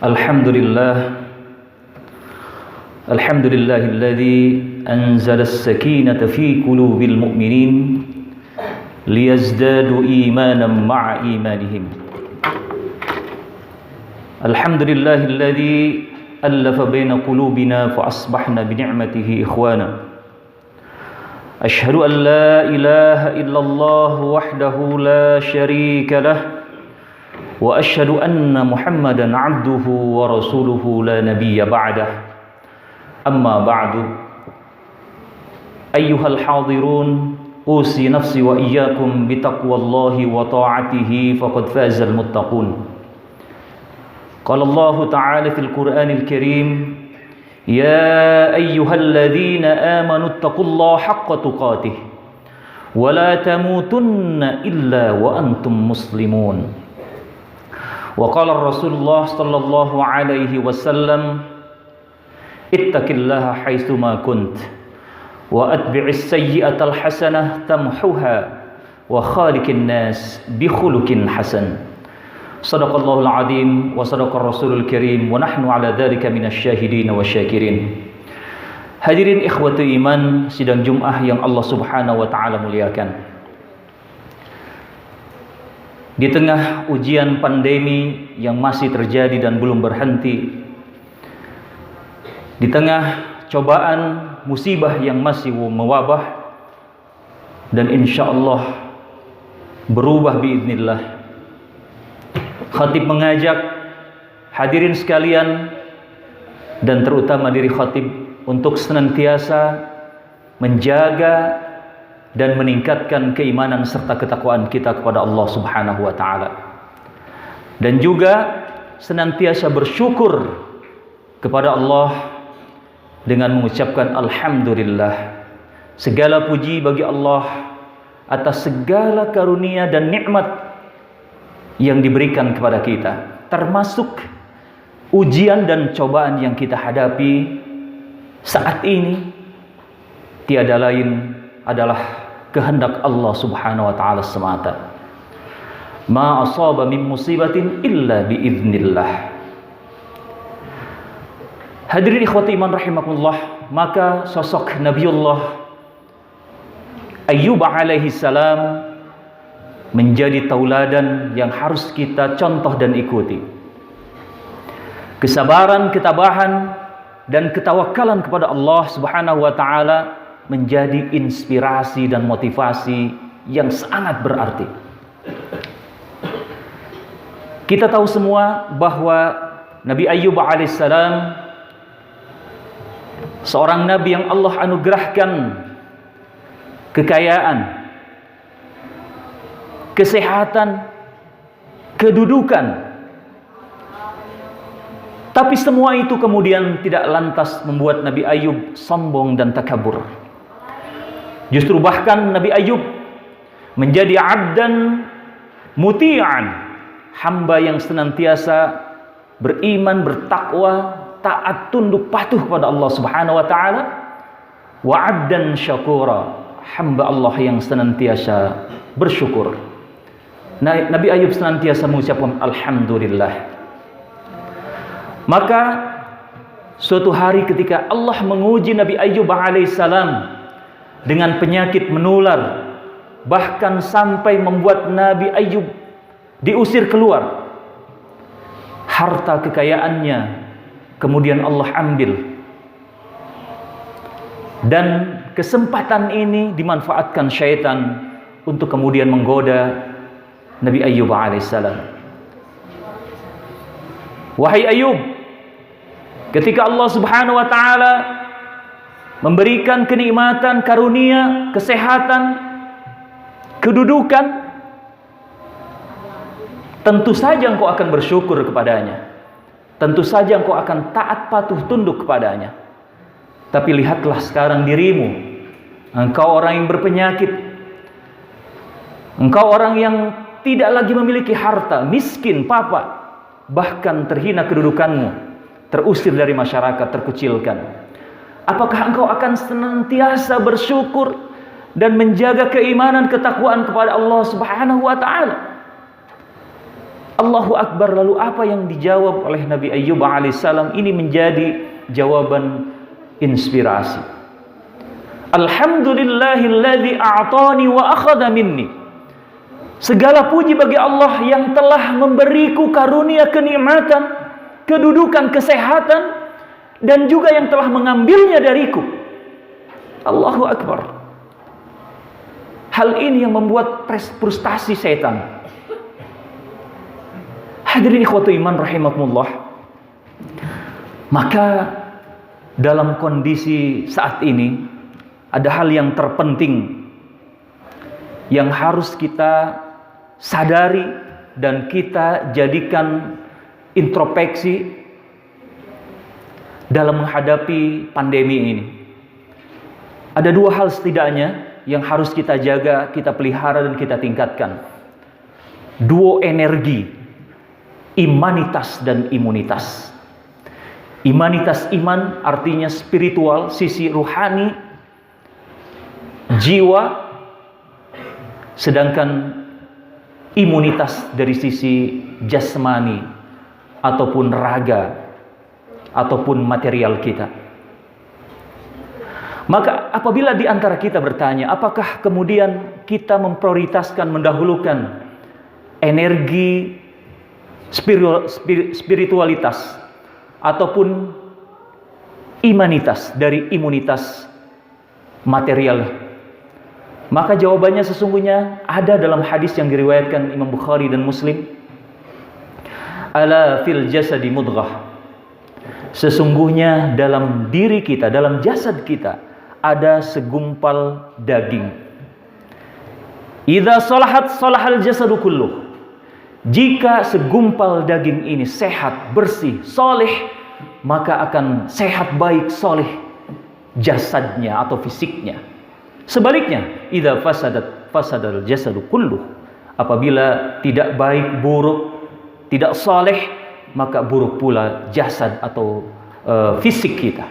Alhamdulillah, alhamdulillahilladzi anzala as-sakinata fi qulubil mu'minin liyazdadu imanan ma'a imanihim. Alhamdulillahilladzi alafa baina qulubina fa asbahna bi ni'matihi ikhwana. Ashhadu an la ilaha illallah wahdahu la syarika lah wa asyhadu anna Muhammadan 'abduhu wa rasuluhu la nabiyya ba'dah. Amma ba'du. Ayyuhal hadirun, usi nafsi wa iyyakum bi taqwallahi wa ta'atihi faqad fazal muttaqun. Qala Allah ta'ala fil Qur'anil Karim, ya ayyuhalladzina amanu taqullaha haqqa tuqatih wa la tamutunna illa wa antum muslimun. Wa qala Rasulullah sallallahu alaihi wasallam, ittaqillaha haitsu ma kunt wa atbi'is sayyi'atal hasanah tamhuha wa khaliqin nas bi khuluqin hasan. Sadaqallahul azim wa sadaqar rasulul karim wa nahnu ala dzalika minasy syahidin wa syakirin. Hadirin ikhwati iman sidang Jumat yang Allah Subhanahu wa taala muliakan. Di tengah ujian pandemi yang masih terjadi dan belum berhenti, di tengah cobaan musibah yang masih mewabah dan insyaallah berubah biidznillah, khatib mengajak hadirin sekalian dan terutama diri khatib untuk senantiasa menjaga dan meningkatkan keimanan serta ketakwaan kita kepada Allah Subhanahu wa taala. Dan juga senantiasa bersyukur kepada Allah dengan mengucapkan alhamdulillah. Segala puji bagi Allah atas segala karunia dan nikmat yang diberikan kepada kita, termasuk ujian dan cobaan yang kita hadapi saat ini tiada lain adalah kehendak Allah Subhanahu wa taala semata. Ma asaba min musibatin illa biiznillah. Hadirin ikhwati iman rahimakumullah, maka sosok Nabiullah Ayyub alaihi salam menjadi tauladan yang harus kita contoh dan ikuti. Kesabaran, ketabahan, dan ketawakalan kepada Allah Subhanahu wa taala menjadi inspirasi dan motivasi yang sangat berarti. Kita tahu semua bahwa Nabi Ayyub alaihissalam seorang nabi yang Allah anugerahkan kekayaan, kesehatan, kedudukan. Tapi semua itu kemudian tidak lantas membuat Nabi Ayyub sombong dan takabur. Justru bahkan Nabi Ayyub menjadi abdan muti'an, hamba yang senantiasa beriman, bertakwa, taat, tunduk, patuh kepada Allah Subhanahu wa taala, wa abdan syakura, hamba Allah yang senantiasa bersyukur. Nabi Ayyub senantiasa mengucapkan alhamdulillah. Maka suatu hari ketika Allah menguji Nabi Ayyub alaihissalam dengan penyakit menular, bahkan sampai membuat Nabi Ayyub diusir keluar, harta kekayaannya kemudian Allah ambil, dan kesempatan ini dimanfaatkan syaitan untuk kemudian menggoda Nabi Ayyub alaihissalam. Wahai Ayyub, ketika Allah Subhanahu wa taala memberikan kenikmatan, karunia, kesehatan, kedudukan, tentu saja engkau akan bersyukur kepadanya. Tentu saja engkau akan taat, patuh, tunduk kepadanya. Tapi lihatlah sekarang dirimu. Engkau orang yang berpenyakit. Engkau orang yang tidak lagi memiliki harta, miskin, papa. Bahkan terhina kedudukanmu, terusir dari masyarakat, terkucilkan. Apakah engkau akan senantiasa bersyukur dan menjaga keimanan, ketakwaan kepada Allah Subhanahu wa taala? Allahu Akbar. Lalu apa yang dijawab oleh Nabi Ayyub alaihissalam ini menjadi jawaban inspirasi. Alhamdulillahilladzi a'tani wa akhadha minni. Segala puji bagi Allah yang telah memberiku karunia kenikmatan, kedudukan, kesehatan, dan juga yang telah mengambilnya dariku. Allahu Akbar. Hal ini yang membuat frustasi setan. Hadirin ikhwatu iman rahimakumullah. Maka dalam kondisi saat ini ada hal yang terpenting yang harus kita sadari dan kita jadikan introspeksi dalam menghadapi pandemi ini. Ada dua hal setidaknya yang harus kita jaga, kita pelihara dan kita tingkatkan. Duo energi, imanitas dan imunitas. Imanitas iman artinya spiritual, sisi ruhani, jiwa. Sedangkan imunitas dari sisi jasmani ataupun raga ataupun material kita. Maka apabila di antara kita bertanya, apakah kemudian kita memprioritaskan, mendahulukan energi spiritualitas ataupun imanitas dari imunitas material? Maka jawabannya sesungguhnya ada dalam hadis yang diriwayatkan Imam Bukhari dan Muslim. Ala fil jasadi mudghah. Sesungguhnya dalam diri kita, dalam jasad kita ada segumpal daging. Idza salahat salahal jasadu kulluh. Jika segumpal daging ini sehat, bersih, soleh, maka akan sehat, baik, soleh jasadnya atau fisiknya. Sebaliknya, idza fasadal jasadu kulluh. Apabila tidak baik, buruk, tidak soleh, maka buruk pula jasad atau fisik kita.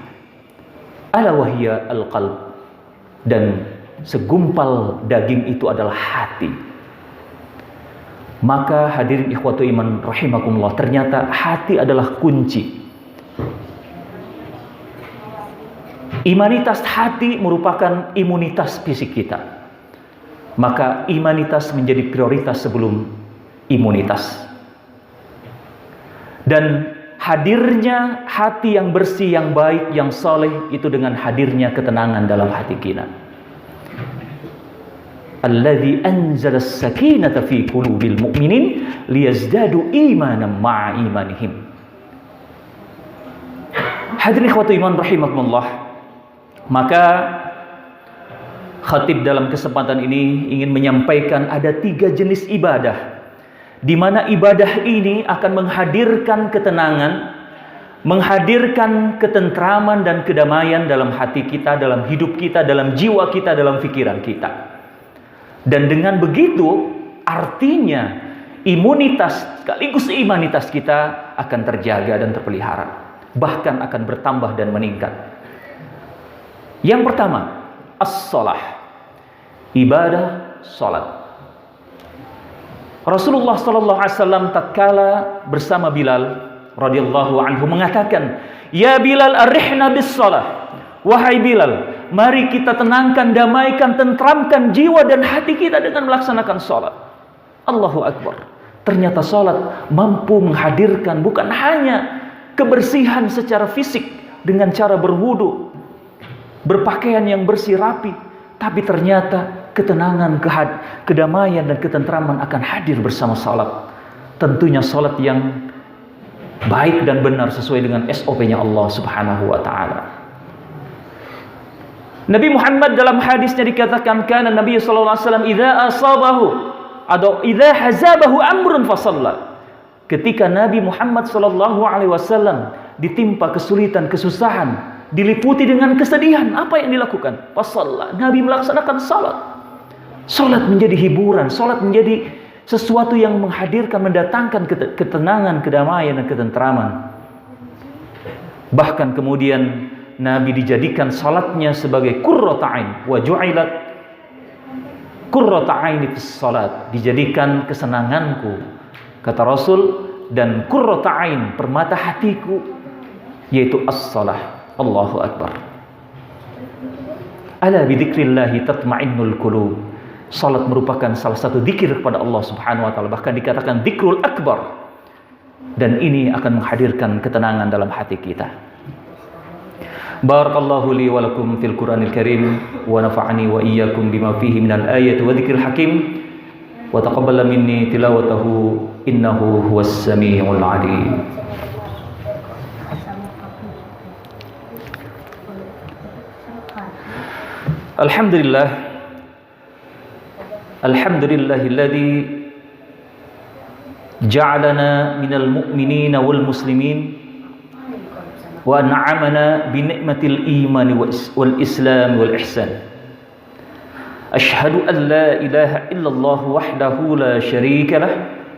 Ala wahya al-qalb. Dan segumpal daging itu adalah hati. Maka hadirin ikhwatu iman rahimakumullah, ternyata hati adalah kunci. Imanitas hati merupakan imunitas fisik kita. Maka imanitas menjadi prioritas sebelum imunitas. Dan hadirnya hati yang bersih, yang baik, yang soleh itu dengan hadirnya ketenangan dalam hati kita. Alladzi anzala as-sakinata fi qulubil mu'minin liyazdadu imanan ma'a imanihim. Hadirin ikhwatu iman rahimakumullah. Maka khatib dalam kesempatan ini ingin menyampaikan ada 3 jenis ibadah, di mana ibadah ini akan menghadirkan ketenangan, menghadirkan ketentraman dan kedamaian dalam hati kita, dalam hidup kita, dalam jiwa kita, dalam pikiran kita. Dan dengan begitu artinya imunitas sekaligus imanitas kita akan terjaga dan terpelihara, bahkan akan bertambah dan meningkat. Yang pertama, as-shalah, ibadah salat. Rasulullah sallallahu alaihi wasallam tatkala bersama Bilal radhiyallahu anhu mengatakan, "Ya Bilal, arihna bis-shalah." Wahai Bilal, mari kita tenangkan, damaikan, tentramkan jiwa dan hati kita dengan melaksanakan salat. Allahu Akbar. Ternyata salat mampu menghadirkan bukan hanya kebersihan secara fisik dengan cara berwudu, berpakaian yang bersih rapi, tapi ternyata ketenangan, kedamaian dan ketentraman akan hadir bersama salat. Tentunya salat yang baik dan benar sesuai dengan SOP-nya Allah Subhanahu wa taala. Nabi Muhammad dalam hadisnya dikatakan, kana Nabi sallallahu alaihi wasallam idza asabahu atau idza hazabahu amrun fasalla. Ketika Nabi Muhammad sallallahu alaihi wasallam ditimpa kesulitan, kesusahan, diliputi dengan kesedihan, apa yang dilakukan? Fasalla. Nabi melaksanakan salat. Salat menjadi hiburan, salat menjadi sesuatu yang menghadirkan, mendatangkan ketenangan, kedamaian dan ketentraman. Bahkan kemudian Nabi dijadikan salatnya sebagai qurrata ain, wa ju'ilat qurrata aini fis salat, dijadikan kesenanganku, Kata Rasul, dan qurrata ain, permata hatiku, yaitu as-salah. Allahu Akbar. Ala bidzikrillahi tatma'innul qulub. Salat merupakan salah satu zikir kepada Allah Subhanahu wa taala, bahkan dikatakan zikrul akbar. Dan ini akan menghadirkan ketenangan dalam hati kita. Barakallahu li wa lakum fil Qur'anil Karim wa nafa'ani wa iyyakum bima fihi minal ayati wa dzikril hakim wa taqabbala minni tilawatahu innahu huwas samiul alim. Alhamdulillahilladzi ja'alana minal mu'minina wal muslimin wa an'amana bi ni'matil iman wal islam wal ihsan. Asyhadu an la ilaha illallah wahdahu la syarika lah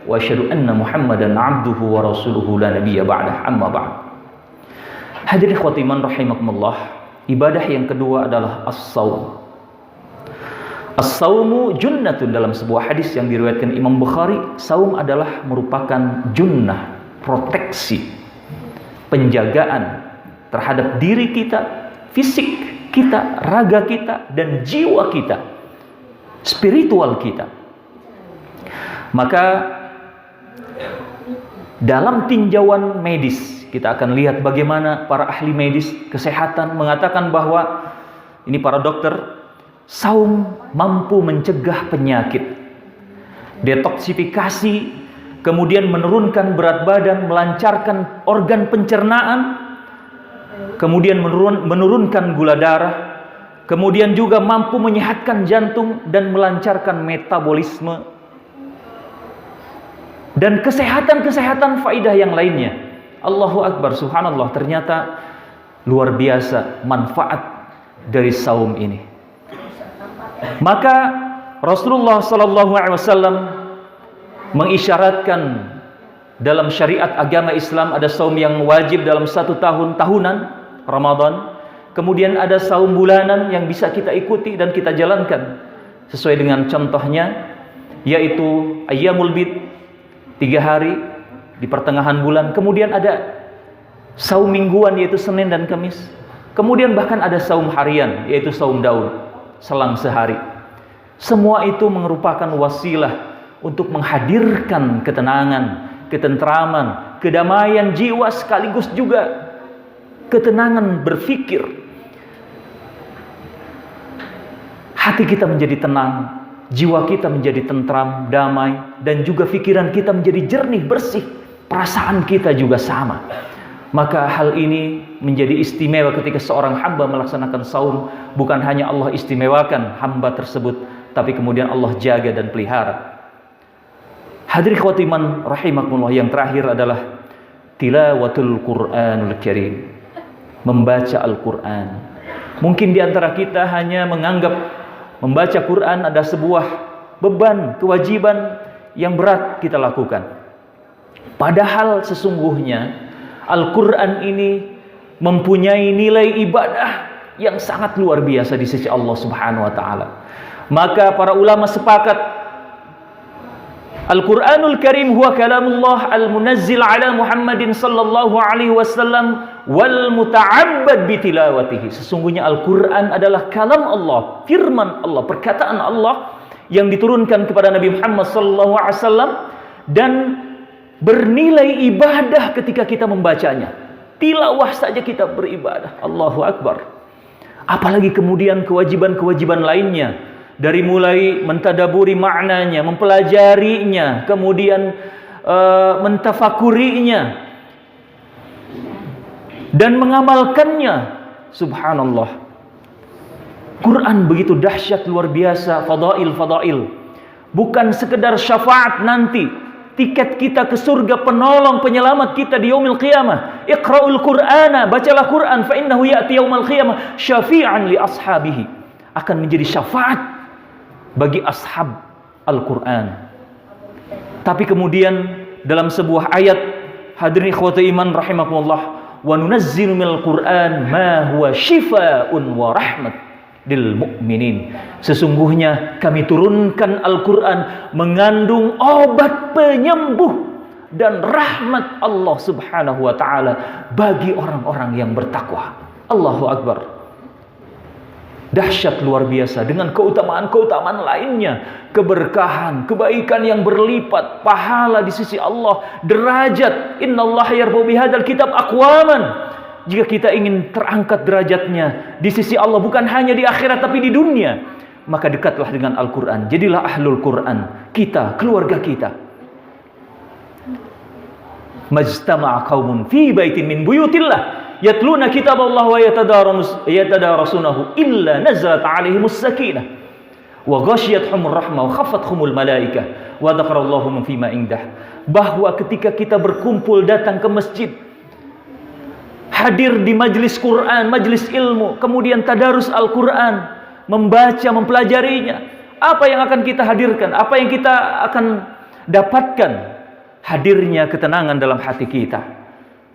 wa asyhadu anna Muhammadan 'abduhu wa rasuluhu la nabiyya ba'dah. Amma ba'd. Hadirin ikhwati man rahimakumullah. Ibadah yang kedua adalah as-saum. As-saumu junnatun, dalam sebuah hadis yang diriwayatkan Imam Bukhari, saum adalah merupakan junnah, proteksi, penjagaan terhadap diri kita, fisik kita, raga kita, dan jiwa kita, spiritual kita. Maka dalam tinjauan medis kita akan lihat bagaimana para ahli medis kesehatan mengatakan bahwa ini para dokter, saum mampu mencegah penyakit, detoksifikasi, kemudian menurunkan berat badan, melancarkan organ pencernaan, kemudian menurunkan gula darah, kemudian juga mampu menyehatkan jantung dan melancarkan metabolisme, dan kesehatan-kesehatan faidah yang lainnya. Allahu Akbar, subhanallah, ternyata luar biasa manfaat dari saum ini. Maka Rasulullah SAW mengisyaratkan dalam syariat agama Islam ada saum yang wajib dalam 1 tahun tahunan, Ramadan. Kemudian ada saum bulanan yang bisa kita ikuti dan kita jalankan sesuai dengan contohnya, yaitu ayyamul bid, 3 hari di pertengahan bulan. Kemudian ada saum mingguan, yaitu Senin dan Kamis. Kemudian bahkan ada saum harian, yaitu saum Daud, selang sehari. Semua itu merupakan wasilah untuk menghadirkan ketenangan, ketentraman, kedamaian jiwa, sekaligus juga ketenangan berfikir. Hati kita menjadi tenang, jiwa kita menjadi tentram, damai, dan juga pikiran kita menjadi jernih, bersih. Perasaan kita juga sama. Maka hal ini menjadi istimewa ketika seorang hamba melaksanakan saum. Bukan hanya Allah istimewakan hamba tersebut, tapi kemudian Allah jaga dan pelihara. Hadirin khawatiman rahimakumullah, yang terakhir adalah tilawatul Qur'anul Karim, membaca Al-Quran. Mungkin di antara kita hanya menganggap membaca Quran ada sebuah beban, kewajiban yang berat kita lakukan. Padahal sesungguhnya Al-Quran ini mempunyai nilai ibadah yang sangat luar biasa di sisi Allah Subhanahu wa taala. Maka para ulama sepakat Al-Quranul Karim huwa kalamullah al-munazzil ala Muhammadin sallallahu alaihi wasallam wal muta'abbad bitilawatihi. Sesungguhnya Al-Quran adalah kalam Allah, firman Allah, perkataan Allah yang diturunkan kepada Nabi Muhammad sallallahu alaihi wasallam, dan bernilai ibadah ketika kita membacanya. Tilawah saja kita beribadah. Allahu Akbar. Apalagi kemudian kewajiban-kewajiban lainnya, dari mulai mentadaburi maknanya, mempelajarinya, kemudian mentafakurinya dan mengamalkannya. Subhanallah, Quran begitu dahsyat, luar biasa, fadail. Bukan sekedar syafaat nanti, tiket kita ke surga, penolong, penyelamat kita di yaumil qiyamah. Iqra'ul Qur'ana, bacalah Quran, fa innahu ya'ti yaumil qiyamah syafi'an li ashabihi, akan menjadi syafaat bagi ashab Al-Quran. Tapi kemudian dalam sebuah ayat, hadirin ikhwati iman rahimakumullah, wa nunazzilu minal Qur'an ma huwa shifaa'un wa rahmat lil mu'minin. Sesungguhnya kami turunkan Al-Quran mengandung obat penyembuh dan rahmat Allah Subhanahu wa taala bagi orang-orang yang bertakwa. Allahu akbar. Dahsyat luar biasa dengan keutamaan-keutamaan lainnya, keberkahan, kebaikan yang berlipat, pahala di sisi Allah, derajat. Innallaha yarfa'u bihadzal kitab aqwaman. Jika kita ingin terangkat derajatnya di sisi Allah, bukan hanya di akhirat tapi di dunia, maka dekatlah dengan Al-Quran. Jadilah ahlul Quran. Kita, keluarga kita. Majtama'a qaumun fi baitin min buyutillah yatluna kitab Allah wa yatadarasunahu illa nazalat alaihimus sakinah wa ghashiyatuhumur rahmah wa khafathumul malaikah wa dzakarallahu man fima indah. Bahwa ketika kita berkumpul datang ke masjid, hadir di majelis Quran, majelis ilmu, kemudian tadarus Al-Quran, membaca, mempelajarinya, apa yang akan kita hadirkan? Apa yang kita akan dapatkan? Hadirnya ketenangan dalam hati kita.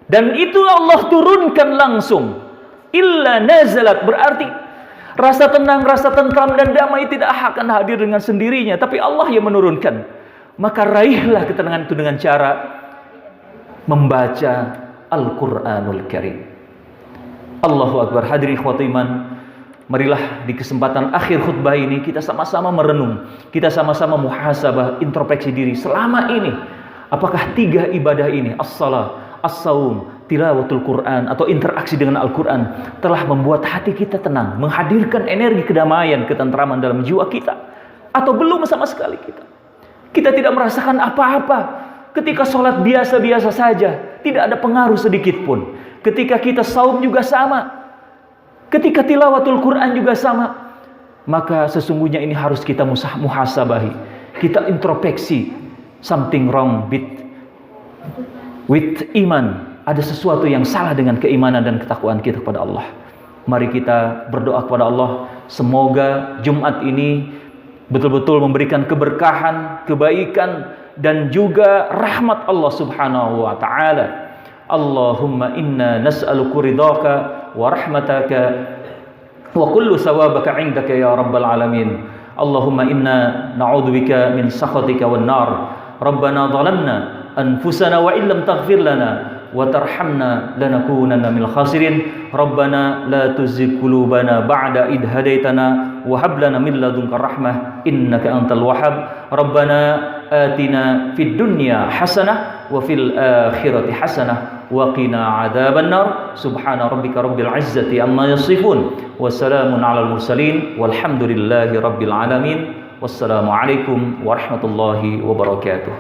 Dan itu Allah turunkan langsung. Illa nazalat, berarti rasa tenang, rasa tentram dan damai tidak akan hadir dengan sendirinya, tapi Allah yang menurunkan. Maka raihlah ketenangan itu dengan cara membaca Al-Quranul Karim. Allahu Akbar. Hadirin ikhwati iman, marilah di kesempatan akhir khutbah ini kita sama-sama merenung, kita sama-sama muhasabah, introspeksi diri selama ini. Apakah 3 ibadah ini, as-salah, as-saum, tilawatul Quran atau interaksi dengan Al-Quran, telah membuat hati kita tenang, menghadirkan energi kedamaian, ketentraman dalam jiwa kita, atau belum sama sekali kita tidak merasakan apa-apa. Ketika sholat biasa-biasa saja, tidak ada pengaruh sedikit pun. Ketika kita saum juga sama, ketika tilawatul Quran juga sama. Maka sesungguhnya ini harus kita muhasabahi, kita introspeksi. Something wrong with iman. Ada sesuatu yang salah dengan keimanan dan ketakwaan kita kepada Allah. Mari kita berdoa kepada Allah, semoga Jumat ini betul-betul memberikan keberkahan, kebaikan, dan juga rahmat Allah Subhanahu wa taala. Allahumma inna nas'aluka ridhaka wa rahmataka wa kullu sawabaka 'indaka ya rabbal alamin. Allahumma inna na'udzubika min sakhatika wan nar. Rabbana zalamna anfusana wa illam taghfir lana wa tarhamna lanakunanna minal khasirin. Rabbana la tuzigh qulubana ba'da id hadaitana wa hab lana min ladunka rahmah innaka antal wahhab. Rabbana atina fid dunya hasanah wa fil akhirati hasanah wa qina adzaban nar. Subhana rabbika rabbil izzati amma yasifun wa salamun alal mursalin walhamdulillahi rabbil alamin. Wassalamualaikum warahmatullahi wabarakatuh.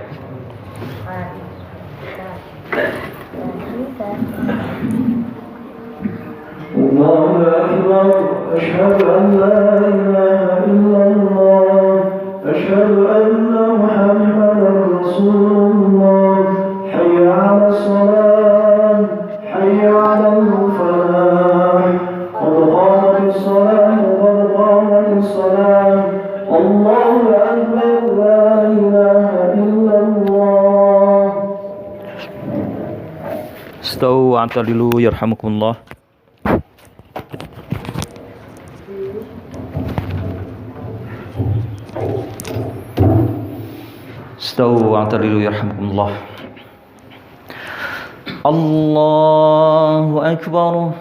Allahu Akbar. Asyhadu an la ilaha illallah. Asyhadu anna Muhammadar Rasulullah. Hayya 'alas shalah, hayya 'alal falah. Qad qamatis shalah, qad qamatis shalah. Allahu Akbar, la ilaha illallah. Stawu atadilu yarhamukumullah. Stawu atadilu yarhamukumullah. Allahu Akbar.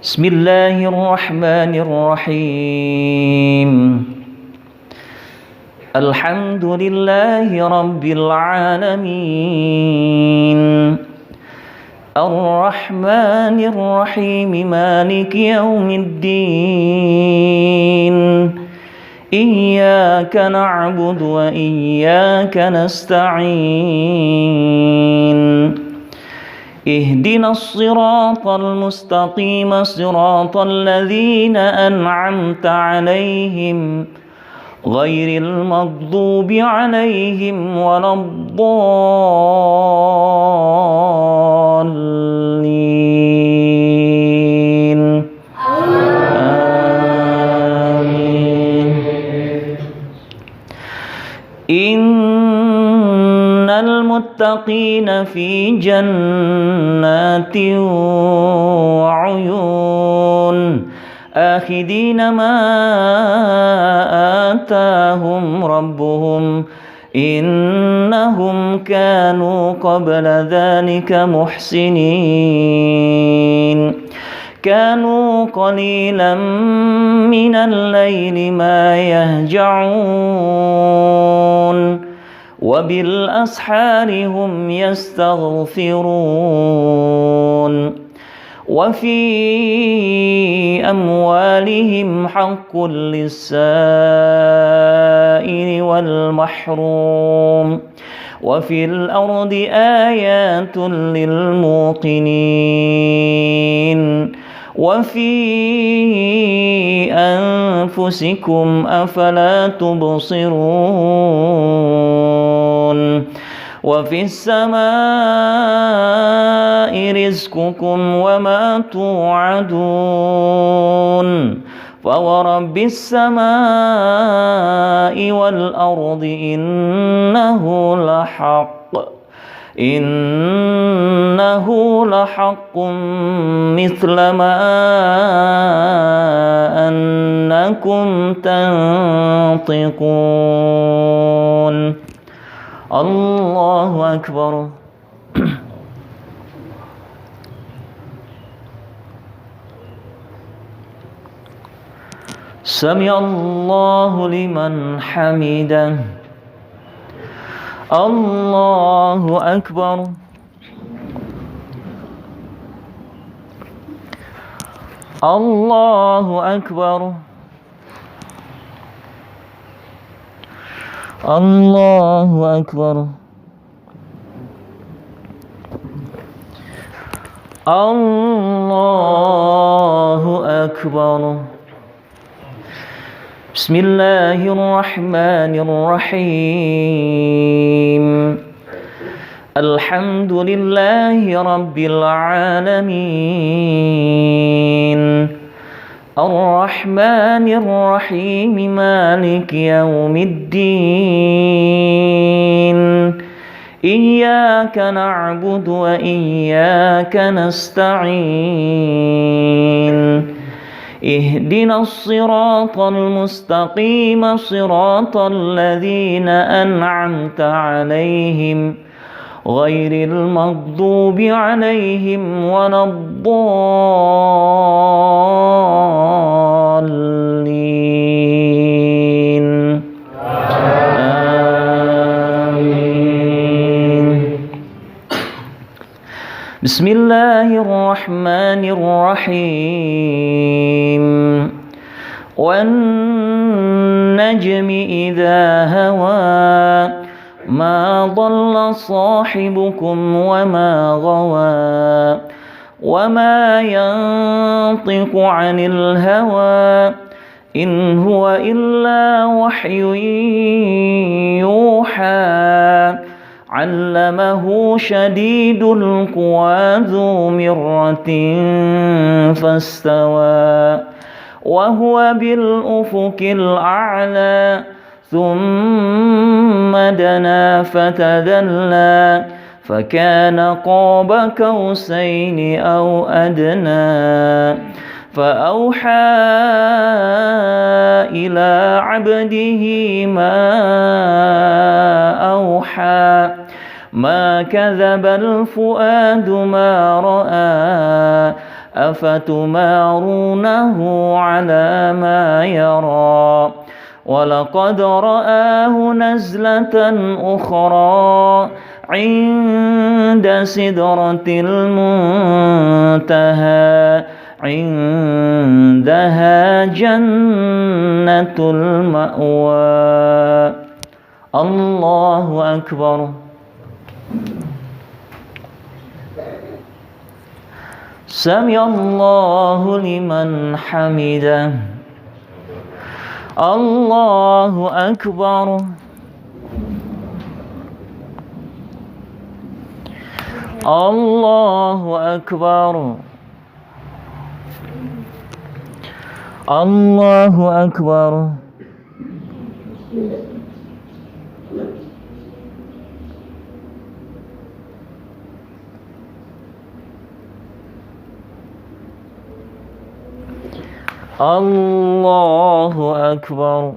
Bismillahirrahmanirrahim. Alhamdulillahi rabbil alamin. Ar-Rahmanir Rahim, Maliki yaumiddin. Iyyaka na'budu wa iyyaka nasta'in. اهدنا الصراط المستقيم صراط الذين أنعمت عليهم غير المغضوب عليهم ولا الضالين. آمين. إن المتقين المتقين في جنات وعيون آخذين ما آتاهم ربهم إنهم كانوا قبل ذلك محسنين كانوا قليلا من الليل ما يهجعون وبالأسحار هم يستغفرون وفي أموالهم حق للسائل والمحروم وفي الأرض آيات للموقنين وفي أنفسكم أفلا تبصرون وفي السماء رزقكم وما توعدون فورب السماء والأرض إنه لحق مثل ما أنكم تنطقون الله أكبر سمع الله لمن حمده الله أكبر الله أكبر الله أكبر الله أكبر بسم الله الرحمن الرحيم الحمد لله رب العالمين الرحمن الرحيم مالك يوم الدين إياك نعبد وإياك نستعين اهدنا الصراط المستقيم صراط الذين أنعمت عليهم غير المغضوب عليهم ولا الضالين آمين بسم الله الرحمن الرحيم والنجم إذا هوى ما ضل صاحبكم وما غوى وما ينطق عن الهوى إن هو إلا وحي يوحى علمه شديد القوى ذو مرة فاستوى وهو بالأفق الأعلى ثم دنا فتدلى فكان قاب قوسين أو أدنى فأوحى إلى عبده ما أوحى ما كذب الفؤاد ما رأى أفتمارونه على ما يرى ولقد رآه نزلة أخرى عند سدرة المنتهى عندها جنة المأوى الله أكبر سمع الله لمن حمده الله أكبر الله أكبر الله أكبر Allahu Akbar.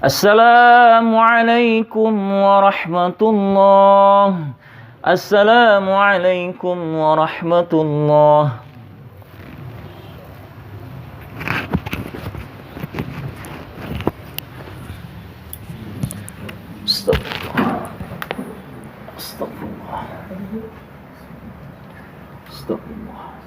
Assalamualaikum warahmatullahi. Assalamualaikum warahmatullahi. Astagfirullah. Astagfirullah. Astagfirullah.